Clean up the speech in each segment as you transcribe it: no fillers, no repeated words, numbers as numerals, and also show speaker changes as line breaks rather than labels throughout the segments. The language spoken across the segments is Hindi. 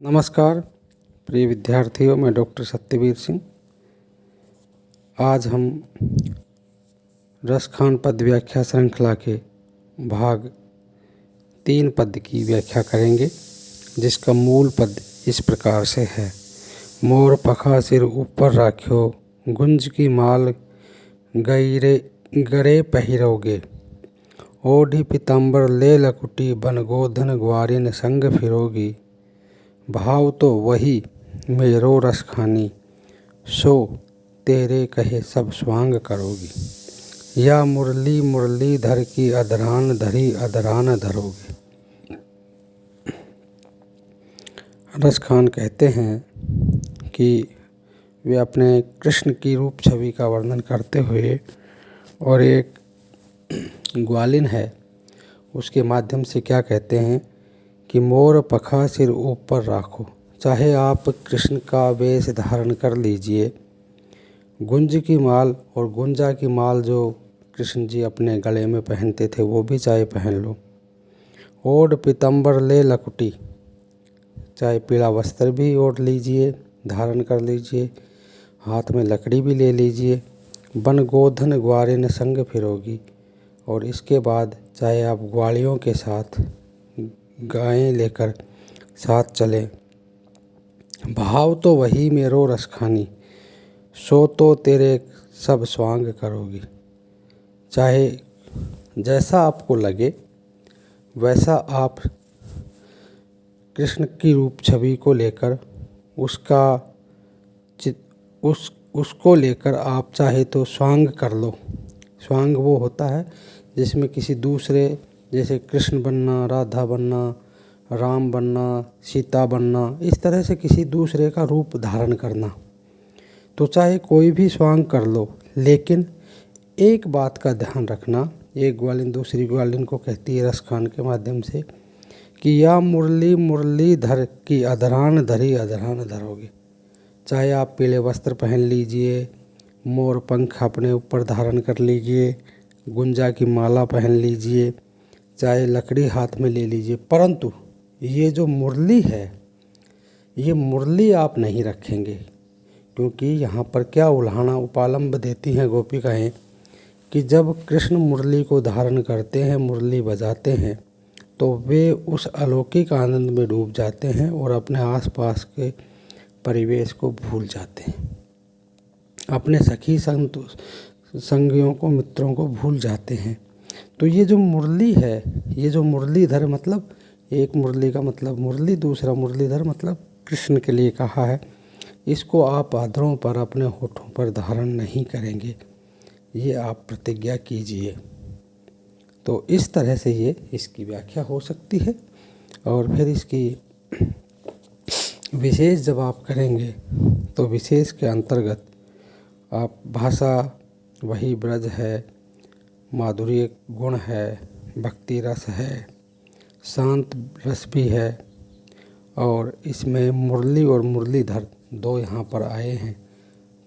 नमस्कार प्रिय विद्यार्थियों, मैं डॉक्टर सत्यवीर सिंह। आज हम रसखान पद व्याख्या श्रृंखला के भाग 3 पद की व्याख्या करेंगे, जिसका मूल पद इस प्रकार से है। मोर पखा सिर ऊपर राख्यो, गुंज की माल गरे पहिरोगे। ओढ़ी पीताम्बर ले लकुटी, बन गोधन ग्वारिन संग फिरोगी। भाव तो वही मेरो रस खानी, सो तेरे कहे सब स्वांग करोगी। या मुरली मुरलीधर की अधरान धरी अधरान धरोगे। रस खान कहते हैं कि वे अपने कृष्ण की रूप छवि का वर्णन करते हुए और एक ग्वालिन है उसके माध्यम से क्या कहते हैं कि मोर पखा सिर ऊपर राखो। चाहे आप कृष्ण का वेश धारण कर लीजिए, गुंज की माल और गुंजा की माल जो कृष्ण जी अपने गले में पहनते थे वो भी चाहे पहन लो। ओढ़ पीताम्बर ले लकुटी, चाहे पीला वस्त्र भी ओढ़ लीजिए, धारण कर लीजिए, हाथ में लकड़ी भी ले लीजिए। बन गोधन ग्वारिन संग फिरोगी, और इसके बाद चाहे आप ग्वालियों के साथ गायें लेकर साथ चले। भाव तो वही मेरो रस खानी, सो तो तेरे सब स्वांग करोगी। चाहे जैसा आपको लगे वैसा आप कृष्ण की रूप छवि को लेकर उसको लेकर आप चाहे तो स्वांग कर लो। स्वांग वो होता है जिसमें किसी दूसरे, जैसे कृष्ण बनना, राधा बनना, राम बनना, सीता बनना, इस तरह से किसी दूसरे का रूप धारण करना। तो चाहे कोई भी स्वांग कर लो, लेकिन एक बात का ध्यान रखना। एक ग्वालिन दूसरी ग्वालिन को कहती है रसखान के माध्यम से कि या मुरली मुरलीधर की अधरान धरी अधरान धरोगे। चाहे आप पीले वस्त्र पहन लीजिए, मोर पंख अपने ऊपर धारण कर लीजिए, गुंजा की माला पहन लीजिए, चाहे लकड़ी हाथ में ले लीजिए, परंतु ये जो मुरली है ये मुरली आप नहीं रखेंगे। क्योंकि यहाँ पर क्या उल्हाना उपालंब देती हैं गोपिकाएँ कि जब कृष्ण मुरली को धारण करते हैं, मुरली बजाते हैं, तो वे उस अलौकिक आनंद में डूब जाते हैं और अपने आसपास के परिवेश को भूल जाते हैं, अपने सखी संगियों को, मित्रों को भूल जाते हैं। तो ये जो मुरली है, ये जो मुरलीधर, मतलब एक मुरली का मतलब मुरली, दूसरा मुरलीधर मतलब कृष्ण के लिए कहा है, इसको आप अधरों पर, अपने होठों पर धारण नहीं करेंगे, ये आप प्रतिज्ञा कीजिए। तो इस तरह से ये इसकी व्याख्या हो सकती है। और फिर इसकी विशेष जब आप करेंगे तो विशेष के अंतर्गत आप भाषा वही ब्रज है, माधुर्य गुण है, भक्ति रस है, शांत रस भी है, और इसमें मुरली और मुरलीधर दो यहाँ पर आए हैं।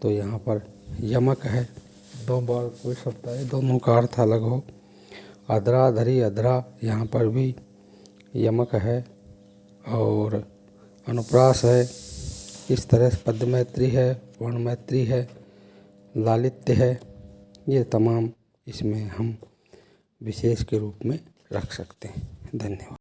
तो यहाँ पर यमक है, 2 बार कोई शब्द है, दोनों का अर्थ अलग हो। अधरा धरी अधरा, यहाँ पर भी यमक है, और अनुप्रास है। इस तरह से पद मैत्री है, वर्ण मैत्री है, लालित्य है, ये तमाम इसमें हम विशेष के रूप में रख सकते हैं। धन्यवाद।